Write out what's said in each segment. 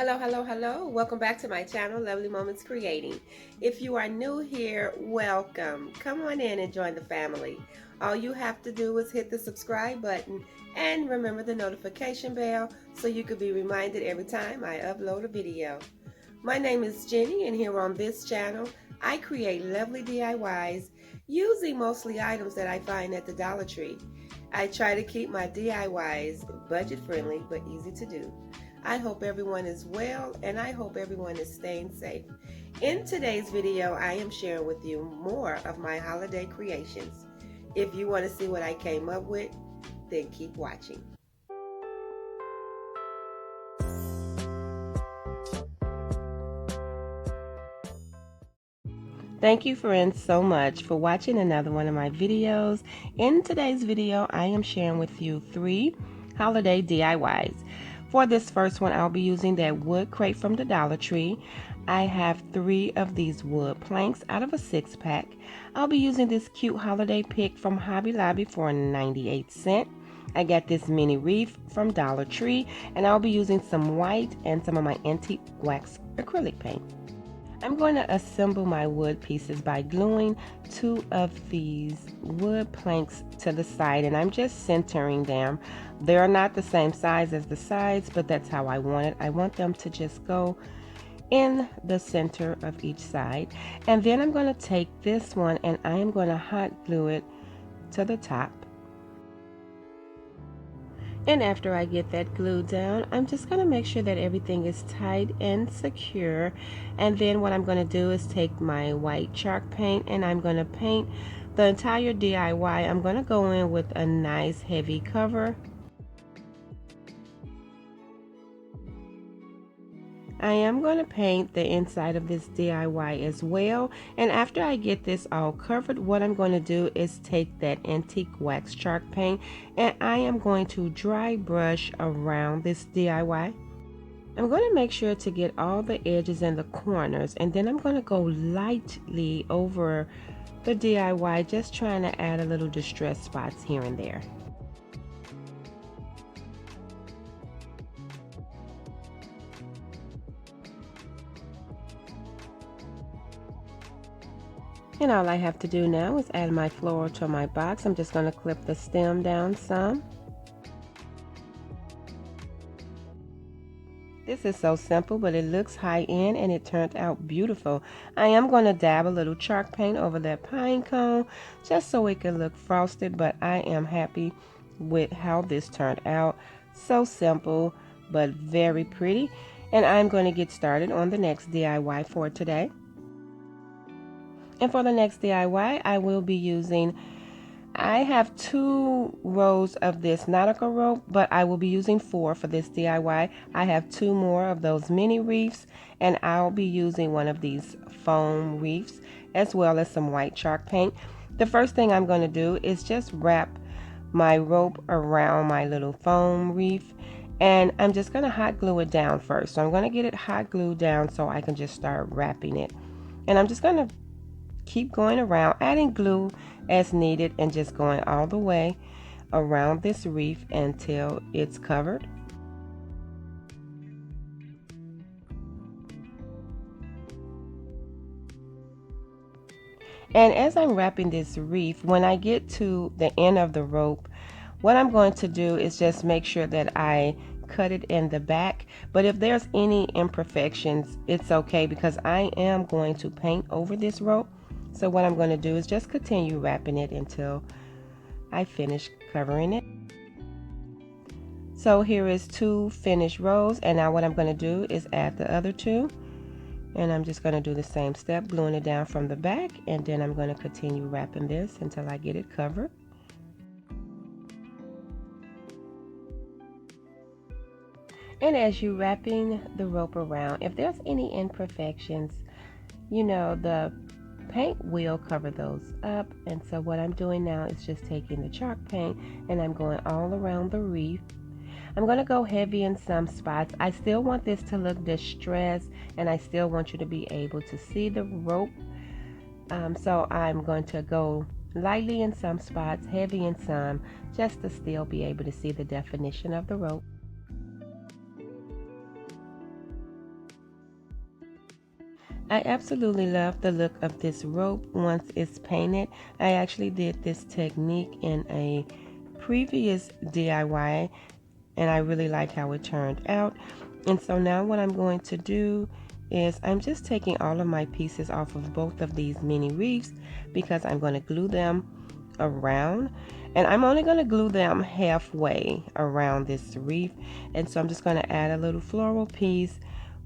Hello, hello, hello. Welcome back to my channel, Lovely Moments Creating. If you are new here, welcome. Come on in and join the family. All you have to do is hit the subscribe button and remember the notification bell so you can be reminded every time I upload a video. My name is Jenny, and here on this channel, I create lovely DIYs using mostly items that I find at the Dollar Tree. I try to keep my DIYs budget friendly but easy to do. I hope everyone is well, and I hope everyone is staying safe. In today's video, I am sharing with you more of my holiday creations. If you want to see what I came up with, then keep watching. Thank you friends so much for watching another one of my videos. In today's video, I am sharing with you 3 holiday DIYs. For this first one, I'll be using that wood crate from the Dollar Tree. I have 3 of these wood planks out of a 6-pack. I'll be using this cute holiday pick from Hobby Lobby for 98 cents. I got this mini wreath from Dollar Tree, and I'll be using some white and some of my antique wax acrylic paint. I'm going to assemble my wood pieces by gluing 2 of these wood planks to the side, and I'm just centering them. They're not the same size as the sides, but that's how I want it. I want them to just go in the center of each side. And then I'm going to take this one and I am going to hot glue it to the top. And after I get that glued down, I'm just going to make sure that everything is tight and secure. And then what I'm going to do is take my white chalk paint and I'm going to paint the entire DIY. I'm going to go in with a nice heavy cover. I am going to paint the inside of this DIY as well, and after I get this all covered, what I'm going to do is take that antique wax chalk paint and I am going to dry brush around this DIY. I'm going to make sure to get all the edges and the corners, and then I'm going to go lightly over the DIY, just trying to add a little distress spots here and there. And all I have to do now is add my floral to my box. I'm just going to clip the stem down some. This is so simple, but it looks high-end and it turned out beautiful. I am going to dab a little chalk paint over that pine cone just so it can look frosted, but I am happy with how this turned out. So simple, but very pretty. And I'm going to get started on the next DIY for today. And for the next DIY, I will be using, I have 2 rows of this nautical rope, but I will be using 4 for this DIY. I have 2 more of those mini wreaths, and I'll be using one of these foam wreaths, as well as some white chalk paint. The first thing I'm going to do is just wrap my rope around my little foam wreath, and I'm just going to hot glue it down first. So I'm going to get it hot glued down so I can just start wrapping it. And I'm just going to keep going around, adding glue as needed, and just going all the way around this wreath until it's covered. And as I'm wrapping this wreath, when I get to the end of the rope, what I'm going to do is just make sure that I cut it in the back. But if there's any imperfections, it's okay, because I am going to paint over this rope. So what I'm going to do is just continue wrapping it until I finish covering it. So here is 2 finished rows, and now what I'm going to do is add the other 2. And I'm just going to do the same step, gluing it down from the back, and then I'm going to continue wrapping this until I get it covered. And as you're wrapping the rope around, if there's any imperfections, you know, the paint will cover those up. And so what I'm doing now is just taking the chalk paint and I'm going all around the wreath. I'm going to go heavy in some spots. I still want this to look distressed, and I still want you to be able to see the rope. So I'm going to go lightly in some spots, heavy in some, just to still be able to see the definition of the rope. I absolutely love the look of this rope once it's painted. I actually did this technique in a previous DIY and I really like how it turned out. And so now what I'm going to do is I'm just taking all of my pieces off of both of these mini wreaths because I'm going to glue them around, and I'm only going to glue them halfway around this wreath. And so I'm just going to add a little floral piece,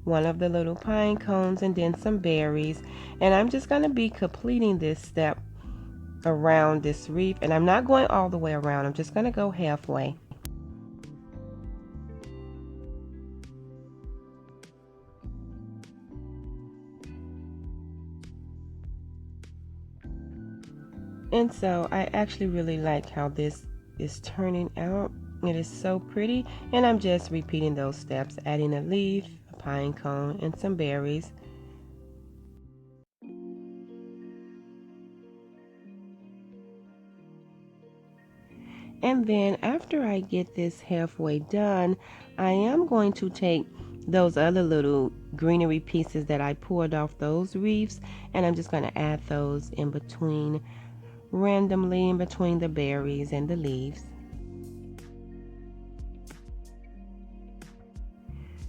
one of the little pine cones, and then some berries, and I'm just going to be completing this step around this wreath, and I'm not going all the way around, I'm just going to go halfway. And so I actually really like how this is turning out. It is so pretty, and I'm just repeating those steps, adding a leaf, a pine cone, and some berries. And then after I get this halfway done, I am going to take those other little greenery pieces that I poured off those wreaths, and I'm just going to add those in between, randomly in between the berries and the leaves.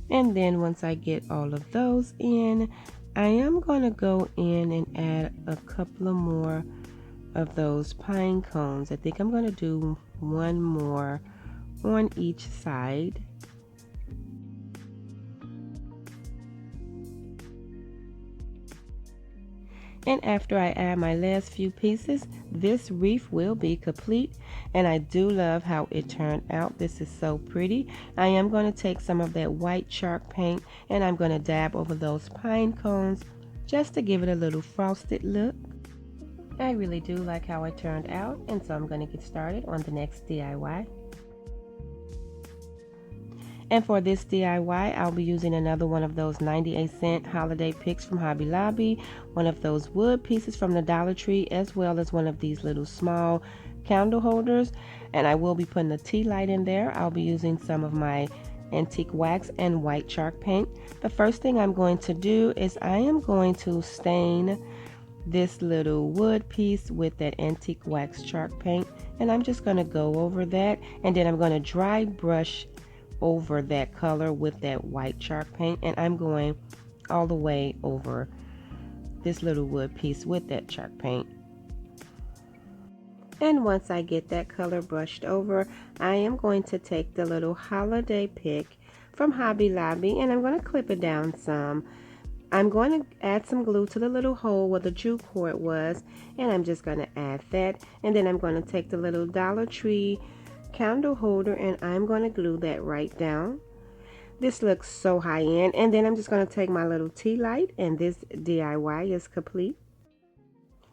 And then once I get all of those in, I am going to go in and add a couple of more of those pine cones. I think I'm going to do one more on each side. And after I add my last few pieces, this wreath will be complete. And I do love how it turned out. This is so pretty. I am going to take some of that white chalk paint and I'm going to dab over those pine cones just to give it a little frosted look. I really do like how it turned out, and so I'm going to get started on the next DIY. And for this DIY, I'll be using another one of those 98-cent holiday picks from Hobby Lobby, one of those wood pieces from the Dollar Tree, as well as one of these little small candle holders. And I will be putting a tea light in there. I'll be using some of my antique wax and white chalk paint. The first thing I'm going to do is I am going to stain this little wood piece with that antique wax chalk paint, and I'm just going to go over that, and then I'm going to dry brush over that color with that white chalk paint, and I'm going all the way over this little wood piece with that chalk paint. And once I get that color brushed over, I am going to take the little holiday pick from Hobby Lobby and I'm going to clip it down some. I'm going to add some glue to the little hole where the jute cord was, and I'm just going to add that, and then I'm going to take the little Dollar Tree candle holder and I'm going to glue that right down. This looks so high-end. And then I'm just going to take my little tea light, and this DIY is complete.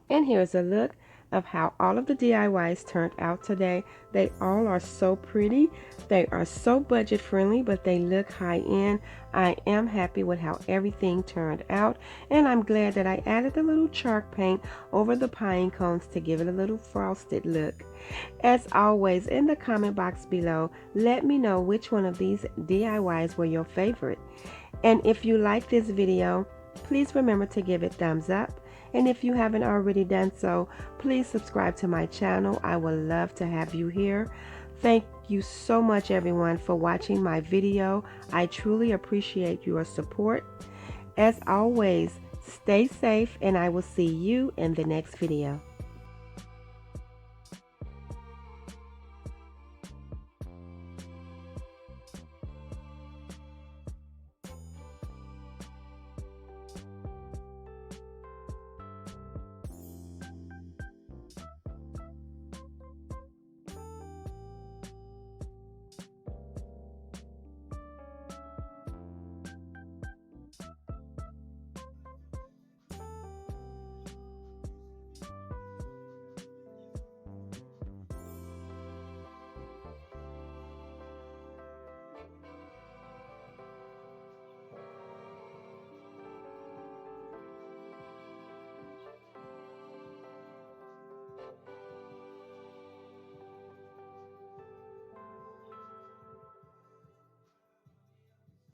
And here's a look of how all of the DIYs turned out today. They all are so pretty. They are so budget friendly, but they look high-end. I am happy with how everything turned out, and I'm glad that I added the little chalk paint over the pine cones to give it a little frosted look. As always, in the comment box below, let me know which one of these DIYs were your favorite. And if you like this video, please remember to give it thumbs up. And if you haven't already done so, please subscribe to my channel. I would love to have you here. Thank you so much, everyone, for watching my video. I truly appreciate your support. As always, stay safe, and I will see you in the next video.